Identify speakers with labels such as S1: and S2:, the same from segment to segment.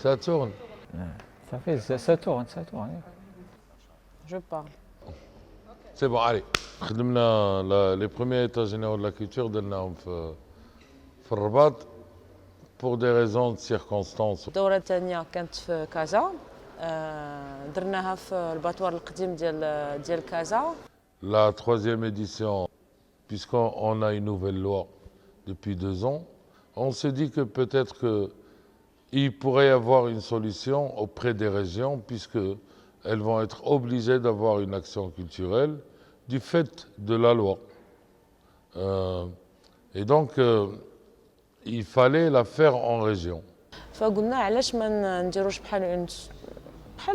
S1: Ça tourne.
S2: Ça tourne, ça tourne.
S3: Je parle.
S1: C'est bon, allez. Les premiers états généraux de la culture درناهم في الرباط pour des raisons de circonstances.
S3: الدورة الثانية كانت في كازا. درناها في الباطوار القديم ديال كازا.
S1: La troisième édition, puisqu'on a une nouvelle loi depuis 2 ans, on s'est dit que peut-être qu'il pourrait y avoir une solution auprès des régions, puisqu'elles vont être obligées d'avoir une action culturelle du fait de la loi. Et donc, il fallait la faire en région.
S3: فقلنا علاش ما نديروش بحال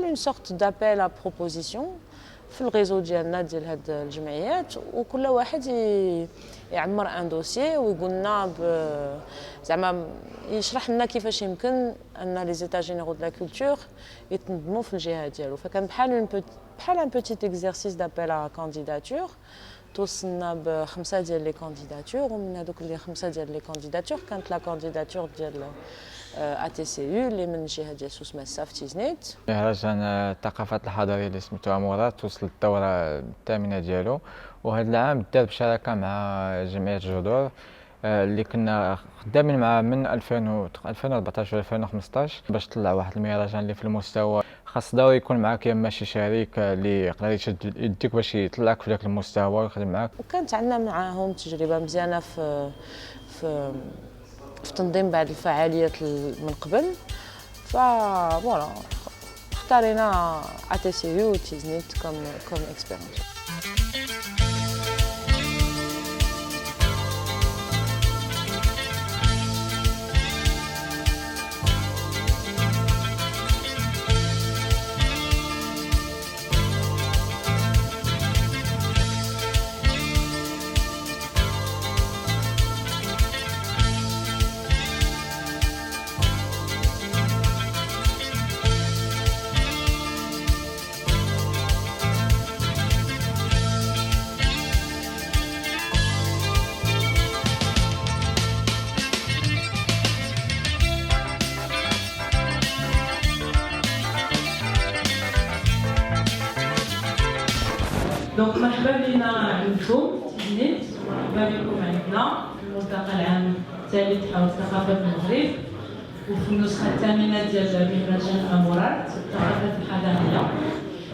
S3: اون سورت دابيل ا بروبوزيسيون في الريزو ديالنا ديال هاد الجمعيات، وكل واحد يعمر ان دوسيي ويقول لنا زعما يشرح لنا كيفاش يمكن ان لي زيتا جينيرو دو لا كولتور يتنظموا في الجهه ديالو. فكان بحال ان بوتيت اكزرسيس دابيل ا كانديداتور. توصلنا ب5 ديال لي كانديداتور، ومن هذوك اللي 5 ديال لي كانديداتور كانت لا كانديداتور ديال ATCU اللي من الجهه ديال سوسمه في تيزنيت.
S2: مهرجان الثقافات الحضاريه اللي سميتو امورات وصل الدوره الثامنه ديالو، وهذا العام دار بشراكه مع جمعيه الجذور اللي كنا خدامين معاه من 2014 و 2015 باش طلع واحد المهرجان اللي في المستوى خاص ضروري يكون معاك يا اما شي شريك اللي يقدر يشد يديك باش يطلعك في ذاك المستوى ويخدم معاك.
S3: وكانت عندنا معاهم تجربه مزيانه في تنظيم بعض الفعاليات من قبل. فوالا اختارينا ATCU و تيزنيت كوم اكسبيريونس.
S4: دونك مرحبا بنا عندكم تيزنيت، مرحبا بكم عندنا في الملتقى العام الثالث حول ثقافة المغرب وفي النسخة الثامنة ديال مهرجان أمورات الثقافات الحضارية.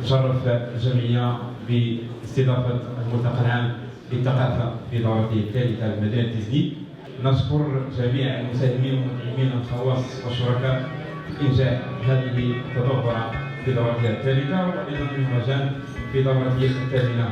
S5: نشرف الجمعية باستضافة الملتقى العام للثقافة في دورته الثالثة لمدينة تيزنيت. نشكر جميع المساهمين والمدعمين الخواص والشركاء في إنجاح هذه التظاهرة في دورتها الثالثة وأيضا المهرجان في دورته الثامنة.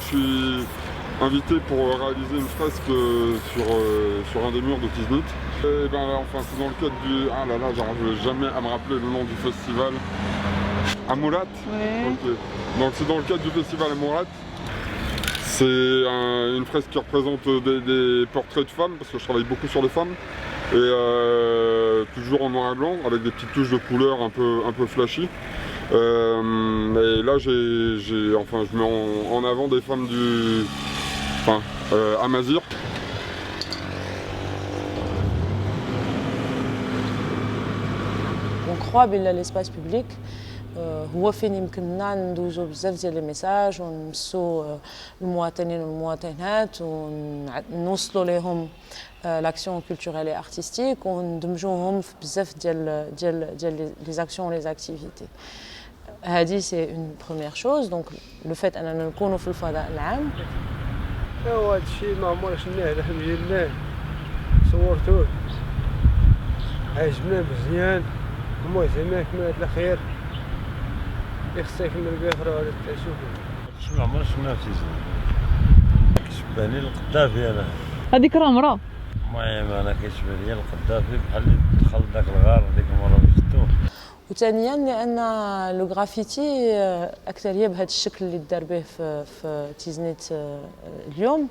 S6: Je suis invité pour réaliser une fresque sur un des murs de Tiznit. Et ben là, enfin, c'est dans le cadre du... Ah là là, j'arrive jamais à me rappeler le nom du festival. Amourat.
S3: Oui.
S6: Okay. Donc c'est dans le cadre du festival Amourat. C'est une fresque qui représente des portraits de femmes, parce que je travaille beaucoup sur les femmes. Et toujours en noir et blanc, avec des petites touches de couleur un peu flashy. Et là, je mets en avant des femmes Amazigh.
S3: On croit que l'espace public هو فين يمكننا ندوزو بزاف ديال لي ميساج ونمسو المواطنين والمواطنات ونوصلوا لهم لاكسيون كولتوريل اي ارتستيك وندمجوهم في بزاف ديال لي زاكسيون لي اكتيفيتي. هذه سي اون بروميير شوز. دونك لو فيت اننا نكونوا في الفضاء العام
S7: ايوا هادشي ما عمرنا شفناه لا حنا جيناه صورتوه عجبنا مزيان المهم يكمل على خير يخصها يكمل بها اخرى ولا تشوفوا
S8: شنو عمرنا شفناه في تيزنيت كيشبهني القدافي انا
S9: هذيك راه مرا
S8: المهم انا كيشبه لي القدافي بحال اللي دخل داك الغار ديك المره اللي شفتوه.
S3: وثانيا لان لو غرافيتي اكثريه بهذا الشكل اللي دار به في تيزنيت اليوم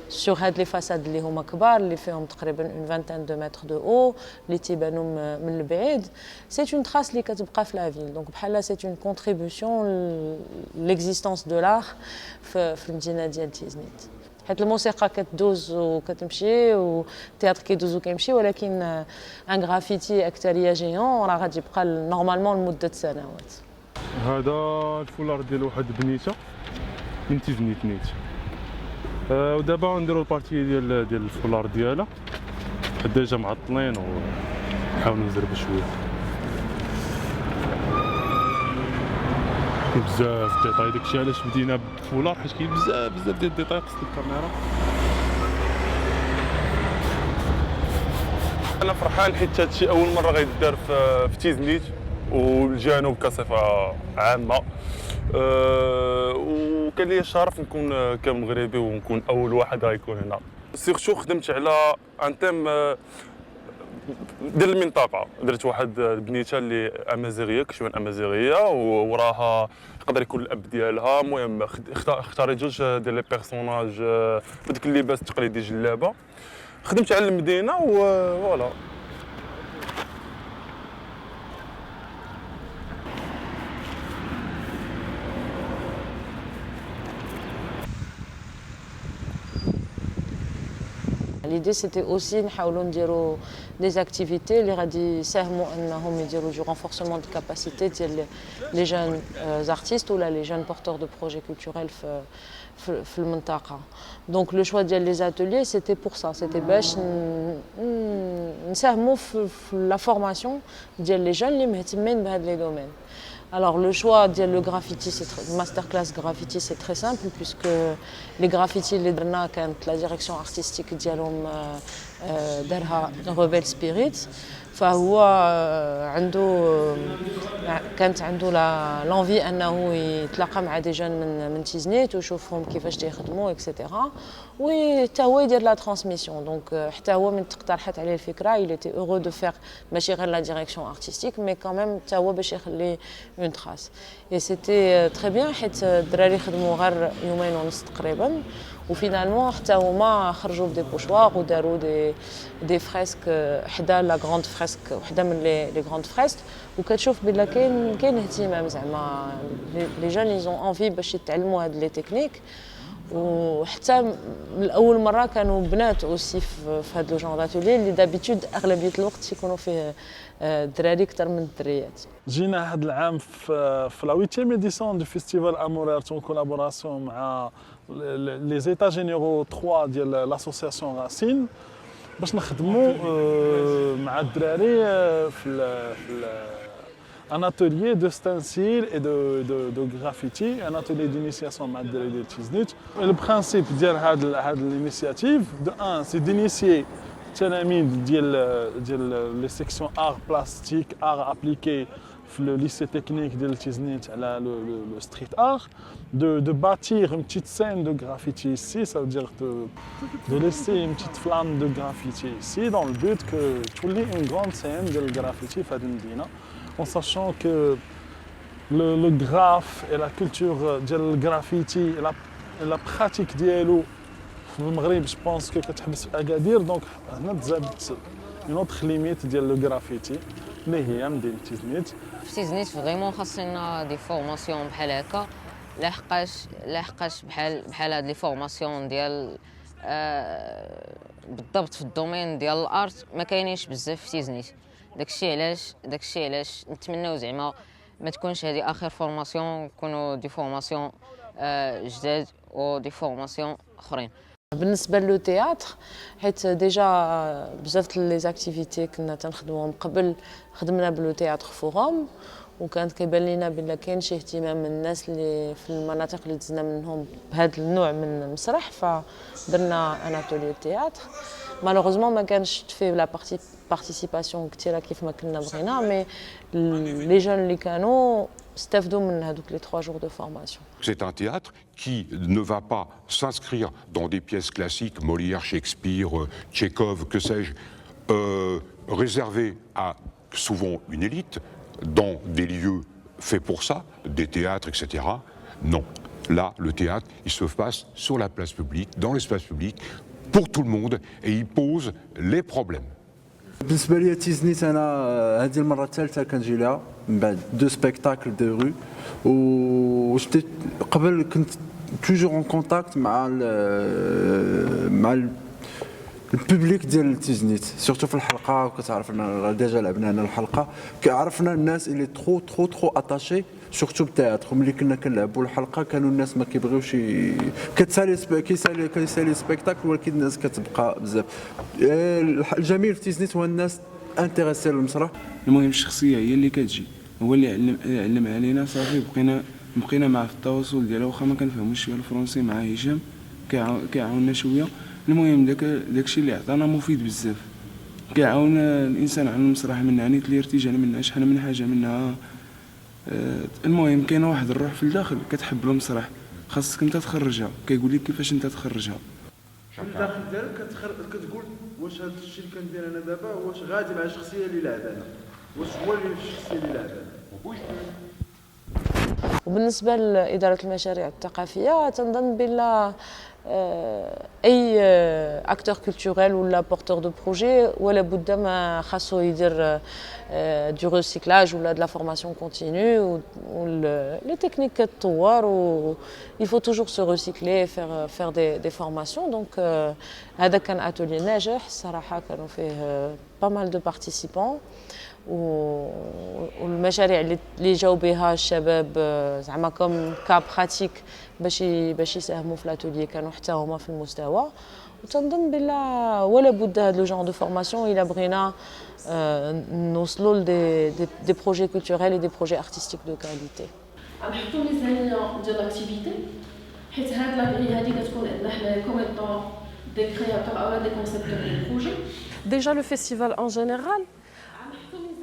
S3: سور هاد لي فاساد اللي هما كبار اللي فيهم تقريبا اون فانتان دو متر دو او اللي تيبانوا من البعيد سي اون تراس اللي كتبقى في لا فيل دونك بحال سي اون كونتريبيوسيون ليكزيستونس دو لار في المدينه ديال تيزنيت حيت الموسيقى كتدوز وكتمشي والتياتر كيدوز وكيمشي ولكن ان غرافيتي اكثريه جيون راه غادي يبقى نورمالمون لمده سنوات.
S10: هذا الفولار ديال واحد بنيته من تيزنيت نيت ودابا نديرو البارتي ديال الفولار ديالها حيت ديجا معطلين ونحاولو نزربو شويه بزاف ديتاي داكشي علاش بدينا بالفولار حيت كاين بزاف ديال الديتاي خص الكاميرا. انا فرحان حيت هادشي اول مره غيدار في تيزنيت والجنوب كصفه عامه وكان لي الشرف نكون كمغربي ونكون اول واحد غيكون هنا. سيرتو خدمت على ان تيم ديال المنطقه درت واحد البنيته اللي امازيغيه كشوان امازيغيه وراها يقدر يكون الاب ديالها المهم اختاريت جوج ديال لي بيرسوناج بديك اللباس التقليدي جلابه خدمت على المدينه وفوالا.
S3: L'idée c'était aussi نحاولوا نديروا des activités اللي غادي يساهموا انهم يديروا du renforcement de capacité ديال les jeunes artistes ولا les jeunes porteurs de projets culturels في المنطقه. Donc le choix ديال les ateliers c'était pour ça, c'était باش نساهموا في la formation ديال les jeunes اللي مهتمين بهاد les domaines. Alors le choix de le graffiti, c'est masterclass graffiti, c'est très simple puisque les graffitis les درنا كانت la direction artistique ديالهم دارها Rebel Spirit فهو كانت عنده لونفي انه يتلاقى مع دي جون من تيزنيت ويشوفهم كيفاش تيخدموا اكسيتيرا وحتى هو يدير لا ترانسميسيون دونك حتى هو من تقترحت عليه الفكره il était heureux de faire ماشي غير لا ديريكسيون ارتستيك مي كمان حتى هو باش يخلي اون تراس اي سيتي تري بيان حيت الدراري خدموا غير يومين ونص تقريبا وفينالمون حتى هما خرجوا بدي بوشوار وداروا دي فريسك حدا لا غروند فريسك وحده من لي غروند فريسك وكتشوف بلا كاين اهتمام زعما لي جون ايزون انفي باش يتعلموا هاد لي تكنيك وحتى من اول مره كانوا بنات اوسي في هاد لو جون داتولي اللي دابيتود اغلبيه الوقت يكونوا فيه الدراري اكثر من الدريات.
S11: جينا هذا العام في لا 8 اديسيون دو فيستيفال اموريرت اون كولابوراسيون مع لي زيتا جينيرو 3 ديال لاسوسياسيون راسين باش نخدموا مع الدراري في un atelier de stencil et de graffiti, un atelier d'initiation مع الدراري ديال تيزنيت. Le principe ديال هاد l'initiative de 1 c'est d'initier التلاميذ ديال لي سيكسيون art plastique art appliqué في le lycée technique ديال تيزنيت على le street art de bâtir une petite scène de graffiti ici, ça veut dire de laisser une petite flamme de graffiti ici dans le but que تولي une grande scène ديال graffiti في هاد المدينه en sachant que le graphe et la culture ديال graffiti et la pratique ديالو في المغرب je pense que كتحبس في اكادير دونك هنا تزادت une autre limite ديال لو graffiti اللي هي مدينه تيزنيت.
S12: في تيزنيت فريمون خاصنا دي فورماسيون بحال هكا لحقاش بحال هاد لي فورماسيون ديال بالضبط في الدومين ديال الارت ما كاينينش بزاف في تيزنيت. داكشي علاش نتمناو زعما ما تكونش هذه اخر فورماسيون يكونوا دي فورماسيون جداد و دي فورماسيون اخرين.
S3: بالنسبه لو تياتر حيت ديجا بزاف لي زاكتيفيتي كنا تنخدموهم قبل خدمنا بلو تياتر فوروم وكانت كيبان لينا بلا كاين شي اهتمام من الناس اللي في المناطق اللي دزنا منهم بهذا النوع من المسرح فدرنا ان اتولي تياتر مالوغوزمون ما كانش في لا بارتيسيباسيون كثيره كيف ما كنا بغينا مي لي جون اللي كانوا استفدوا من هذوك لي 3 jours de formation.
S9: C'est un théâtre qui ne va pas s'inscrire dans des pièces classiques, Molière, Shakespeare, Tchekhov, que sais-je, réservées à souvent une élite, dans des lieux faits pour ça, des théâtres, etc. Non. Là, le théâtre, il se passe sur la place publique, dans l'espace public, pour tout le monde, et il pose les problèmes.
S13: بالنسبه لي تيزنيت انا هذه المره الثالثه كنجي لها من بعد 2 سبيكتاكل دو رو وجبت قبل كنت توجور اون كونتاكت مع البوبليك ديال تيزنيت سورتو في الحلقه وكتعرف ديجا لعبنا هنا الحلقه عرفنا الناس اللي ترو اتاشي سورتو بالتياتر ملي كنا كنلعبوا الحلقه كانوا الناس ما كيبغيوش كيسالي سبيكتاكل ولكن الناس كتبقى بزاف الجميل في تيزنيت هو الناس انتريسي للمسرح.
S14: المهم الشخصيه هي اللي كتجي هو اللي علم علينا صافي بقينا معاه في التواصل ديالو واخا ما كنفهموش شويه الفرنسي مع هشام كيعاوننا شويه. المهم داكشي اللي عطانا مفيد بزاف كيعاون الانسان على المسرح من عنيت اللي ارتجال منها شحال من حاجه منها. المهم كاينه واحد الروح في الداخل كتحب المسرح خاصك انت تخرجها كيقول لك كيفاش انت تخرجها
S13: في الداخل ديالك كتقول واش هذا الشيء اللي كندير انا دابا واش غادي مع الشخصيه اللي لعبانا واش هو اللي الشخصيه اللي لعبانا.
S3: وبالنسبه لاداره المشاريع الثقافيه تنظن بلا اي اكتور كولتوريل ولا بورتور دو بروجي ولا بد ما خاصو يدير دو ريسيكلاج ولا دو لا فورماسيون كونتينيو و لي تكنيك كتطور و il faut toujours se recycler faire des formations donc هذا كان اتولي ناجح الصراحه كانوا فيه pas mal de participants والمشاريع اللي جاوا بها الشباب زعما كوم كا براتيك باش يساهموا في الاتولي كانوا حتى هما في المستوى وتنظن بلا ولا بد هذا لو جون دو فورماسيون الا بغينا نوصلوا دي بروجي كولتوريل اي دي بروجي ارتستيك دو كاليتي.
S15: نحطوا ميزانيه ديال لاكتيفيتي حيت هاد لابري هادي كتكون عندنا حنا كوم ايطون دي كرياتور او دي كونسيبتور دو بروجي.
S16: Déjà le festival en général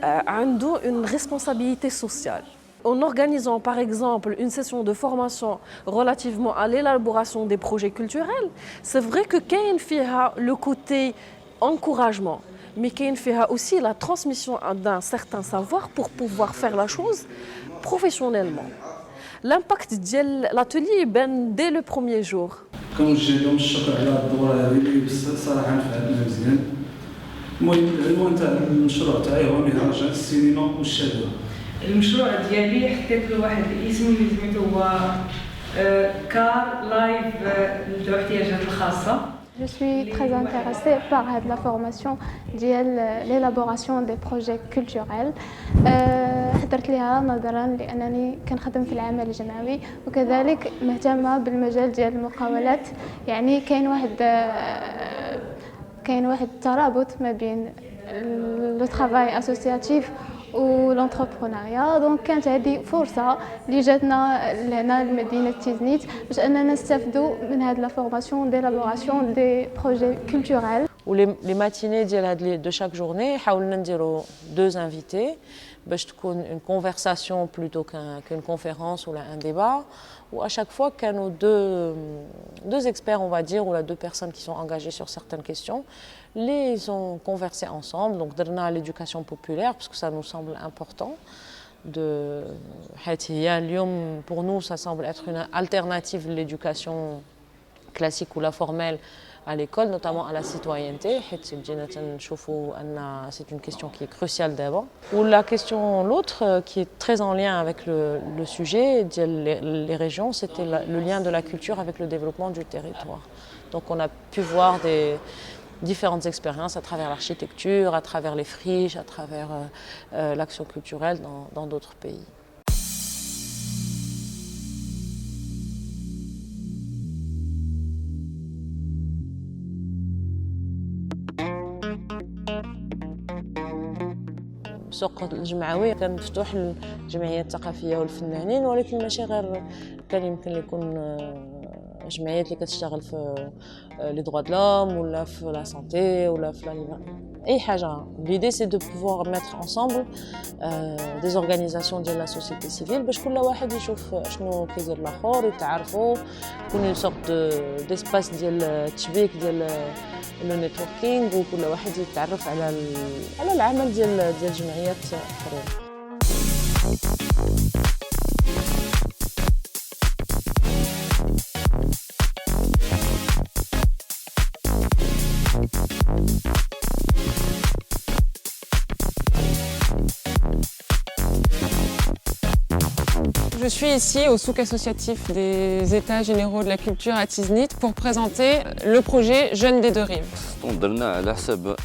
S16: a une responsabilité sociale. En organisant par exemple une session de formation relativement à l'élaboration des projets culturels, c'est vrai que كاين فيها le côté encouragement, mais كاين فيها aussi la transmission d'un certain savoir pour pouvoir faire la chose professionnellement. L'impact ديال l'atelier يبان dès le premier jour.
S14: كنوجه لهم الشكر على الدورة هذه اللي صراحة نفعتنا مزيان. المهم العنوان تاع المشروع تاعي هو مهرجان السينما والشهوة.
S4: المشروع ديالي حطيت له واحد الاسم اللي سميتو هو كار لايف ذو احتياجات الخاصة.
S17: Je suis très intéressée par la formation de l'élaboration des projets culturels. حضرت لها نظرا لأنني كنخدم في العمل الجمعوي وكذلك مهتمة بالمجال ديال المقاولات يعني كاين واحد الترابط ما بين لو ترافاي اسوسياتيف والانتربرونيا دونك كانت هذه فرصه اللي جاتنا لهنا لمدينه تيزنيت باش اننا نستافدوا من هذه لا فورماسيون ديلابوراسيون دي بروجي كولتوريل.
S3: ولي ماتيني ديال هاد دو شاك جورني حاولنا نديرو deux invités باش تكون اون كونفرساسيون بلوتو كون كونفيرونس ولا ان ديبا où à chaque fois كانوا deux experts on va dire ou là deux personnes qui sont engagées sur certaines questions ils ont conversé ensemble donc درنا l'éducation populaire parce que ça nous semble important de حيت هي اليوم pour nous ça semble être une alternative de l'éducation classique ou la formelle à l'école, notamment à la citoyenneté. C'est une question qui est cruciale d'abord. Ou la question, l'autre, qui est très en lien avec le sujet, les régions, c'était le lien de la culture avec le développement du territoire. Donc on a pu voir des différentes expériences à travers l'architecture, à travers les friches, à travers l'action culturelle dans d'autres pays. السوق الجمعوي كان مفتوح للجمعيات الثقافيه والفنانين، ولكن ماشي غير، كان يمكن يكون جمعيات اللي كتشتغل في لي دروا د لوم ولا في لا سانتي ولا في اي حاجه. ليدي سي دو بوفوار ميتر انصامبل دي زورغانيزاسيون ديال لا سوسيتي سيفيل باش كل واحد يشوف شنو كيدير الاخر، يتعرفوا، يكون اون سورت ديسباس ديال التشبيك ديال لو نيتوركينغ، وكل واحد يتعرف على العمل ديال جمعيات اخرين.
S18: Je suis ici au souk associatif des États généraux de la culture à Tiznit pour présenter le projet Jeunes des deux rives.
S19: درنا على حساب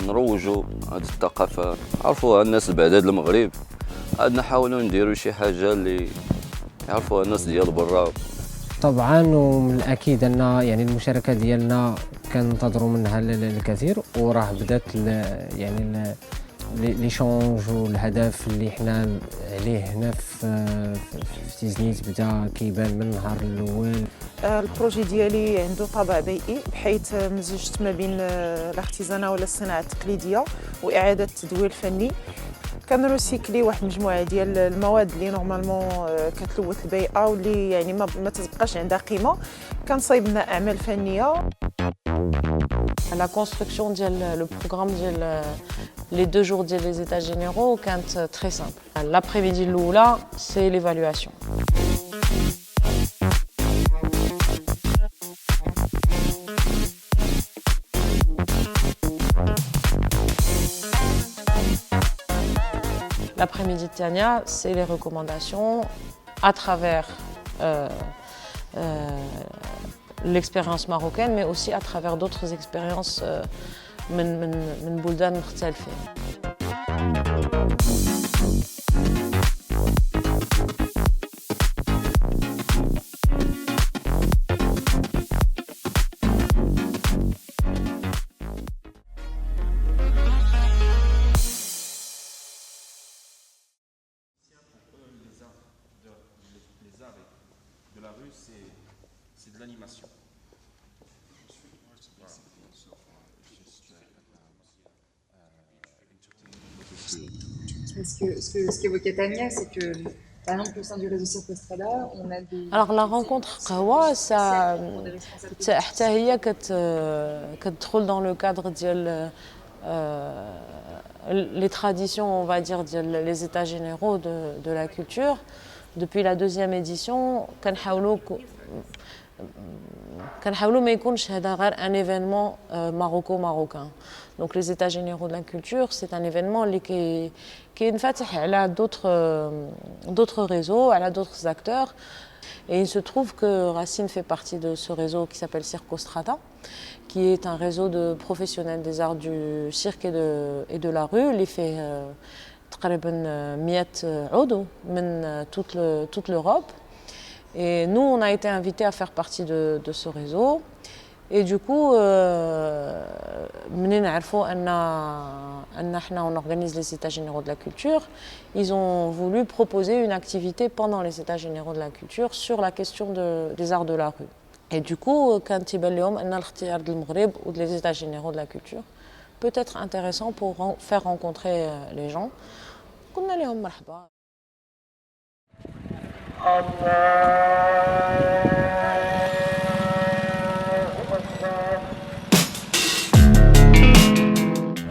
S19: نروجوا هذه الثقافة، عرفوها الناس بعد هذا المغرب، عاد نحاولوا نديروا شي حاجة اللي يعرفوها الناس ديال برا.
S20: طبعا ومن الأكيد أن يعني المشاركة ديالنا كننتظروا منها الكثير، وراه بدات يعني ليشونج والهدف اللي حنا عليه هنا في تيزنيت بدا كيبان من النهار الاول.
S21: البروجي ديالي عنده طابع بيئي بحيث مزجت ما بين الارتيزانا ولا الصناعه التقليديه واعاده التدوير الفني. كنروسيكلي واحد المجموعه ديال المواد اللي نورمالمون كتلوث البيئه واللي يعني ما تبقاش عندها قيمه، كنصايب لنا اعمال فنيه.
S3: La construction le programme les 2 jours des États généraux est très simple. L'après-midi l'oula, c'est l'évaluation. L'après-midi de Tania, c'est les recommandations à travers l'expérience marocaine, mais aussi à travers d'autres expériences من بلدان مختلفة.
S22: Les arts de la rue, c'est de l'animation.
S23: Ce qu'évoquait Tania, c'est que, par exemple, au sein du réseau Cirque Estrada, on a des...
S3: Alors la rencontre قهوة ça حتى هي كتدخل dans le cadre ديال les traditions, on va dire, les états généraux de la culture. Depuis la 2e édition, كنحاولوا ما يكونش هذا غير un événement marocain. Donc les états généraux de la culture, c'est un événement qui ينفتح على d'autres réseaux, à d'autres acteurs. Et il se trouve que Racine fait partie de ce réseau qui s'appelle Cirque Strada, qui est un réseau de professionnels des arts du cirque et de la rue. Il fait تقريبا 100 عضو من toute l'Europe. Et nous, on a été invités à faire partie de ce réseau. Et du coup, on organise les états généraux de la culture. Ils ont voulu proposer une activité pendant les états généraux de la culture sur la question des arts de la rue. Et du coup, quand il y a le Maghreb ou les états généraux de la culture, peut être intéressant pour faire rencontrer les gens. قلنا لهم مرحبا.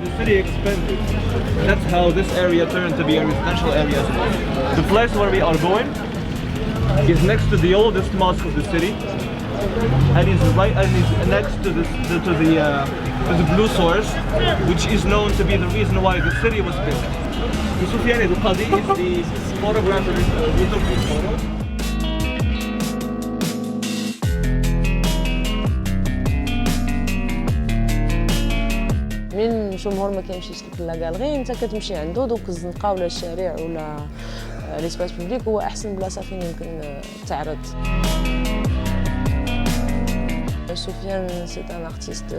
S22: The city expanded. That's how this area turned to be a residential area as well. The place where we are going is next to the oldest mosque of the city, and is next to the blue source, which is known to be the reason why the city was built. Soufiane El Qadi is the photographer who took these photos.
S3: من الجمهور ما كيمشيش لك لا غالغي، انت كتمشي عنده، دونك الزنقه ولا الشارع ولا ليسباس بوبليك هو احسن بلاصه فين يمكن تعرض. Soufiane, c'est un artiste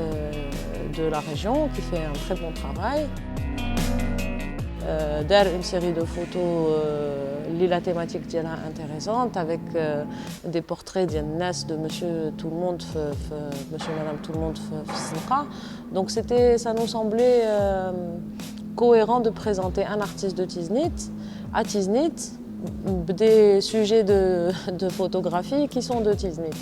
S3: de la région qui fait un très bon travail. دار une série de photos اللي la thématique ديالها intéressante avec des portraits ديال الناس de monsieur tout le monde monsieur madame tout le monde في الزنقة. Donc ça nous semblait cohérent de présenter un artiste de Tiznit à Tiznit, des sujets de photographie qui sont de Tiznit.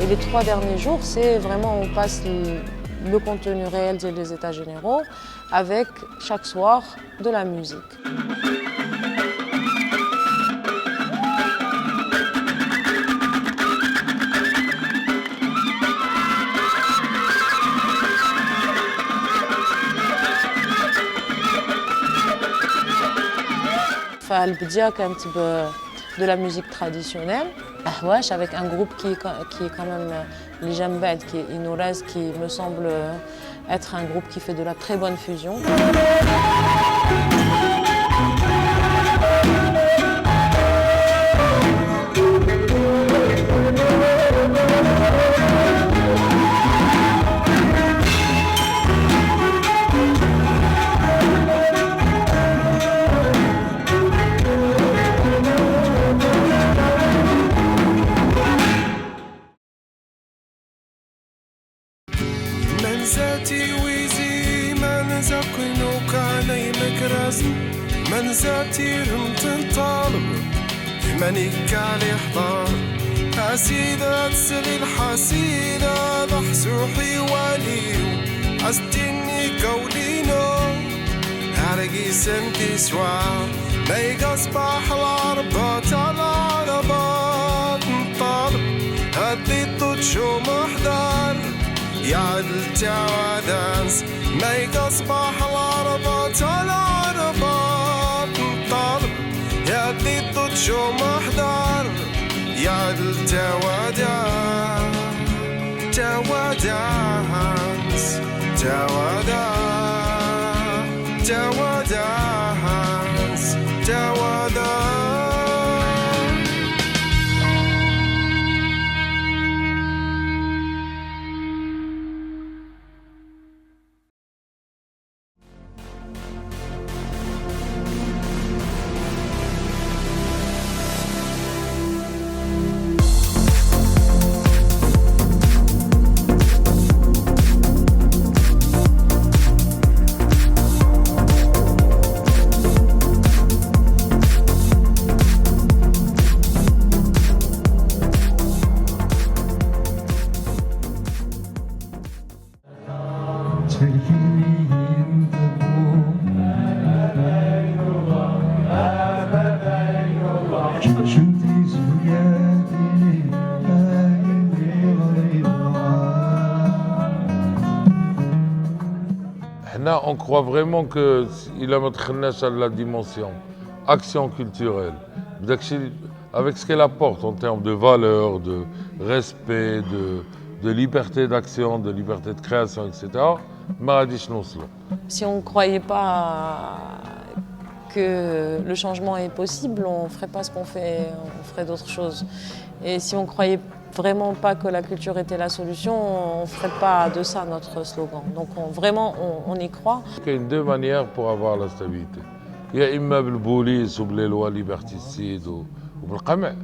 S3: Et les 3 derniers jours, c'est vraiment, on passe le contenu réel des États généraux avec chaque soir de la musique. فالبداية كانت de la musique traditionnelle, Ahwash, avec un groupe qui est quand même les Jambad, qui est Inourez, qui me semble être un groupe qui fait de la très bonne fusion.
S1: من زاتيرم تنطالب منك علي حضار أسيدة تسلي الحسيدة ضحسوحي واليو أستني قولينو هرقي سنتي سوا ميق أصبح العربات العربات نطالب هدي الطوتشو محضر يعدل تعوادانس ميق أصبح العربات العربات نطالب يدي الطوتشو محضر يعدل تعوادان تعوادانس تعوادان تعوادانس تعوادان.
S2: On croit vraiment qu'il a montré la dimension action culturelle, avec ce qu'elle apporte en termes de valeurs, de respect, de liberté d'action, de liberté de création, etc.
S3: Si on ne croyait pas que le changement est possible, on ne ferait pas ce qu'on fait, on ferait d'autres choses. Et si on ne croyait vraiment pas que la culture était la solution, on ne ferait pas de ça notre slogan. Donc vraiment, on y croit.
S2: Il y a deux manières pour avoir la stabilité. Il y a immeuble police ou les lois liberticides ou le qama'.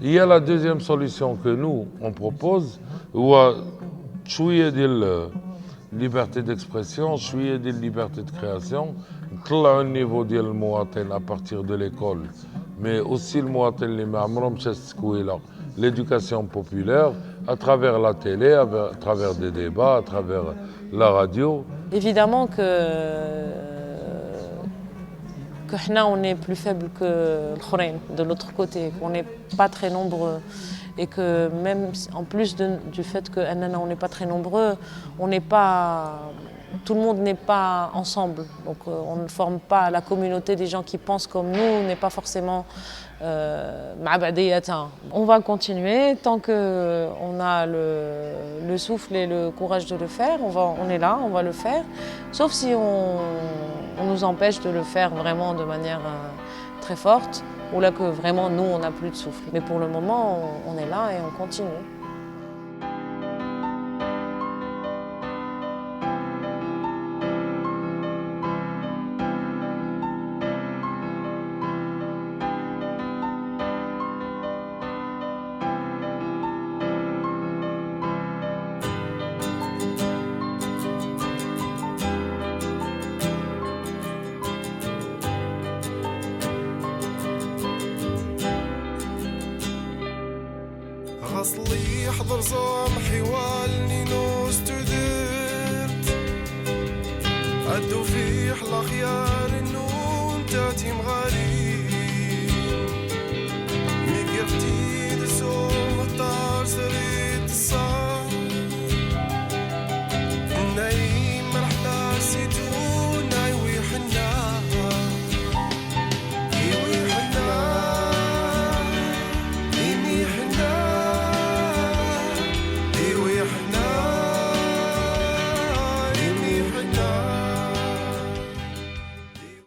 S2: Il y a la deuxième solution que nous, on propose, où شوية ديال liberté d'expression, شوية ديال liberté de création, نطلعوا النيفو ديال المواطن à partir de l'école, mais aussi المواطن اللي ما عمره مشى السكويلة, l'éducation populaire, à travers la télé, à travers des débats, à travers la radio.
S3: Évidemment que on est plus faible que l'Khorein, de l'autre côté, qu'on n'est pas très nombreux. Et que même en plus du fait qu'on n'est pas très nombreux, tout le monde n'est pas ensemble. Donc on ne forme pas la communauté des gens qui pensent comme nous, on n'est pas forcément on va continuer tant qu'on a le souffle et le courage de le faire, on est là, on va le faire. Sauf si on nous empêche de le faire vraiment de manière très forte. ou là que vraiment nous on n'a plus de souffle. Mais pour le moment on est là et on continue.
S1: أصلي يحضر صوم حوالني نوس تدرت أدو في حلا خيار النون تاتي مغارين ميقفتي دسوم الطار سري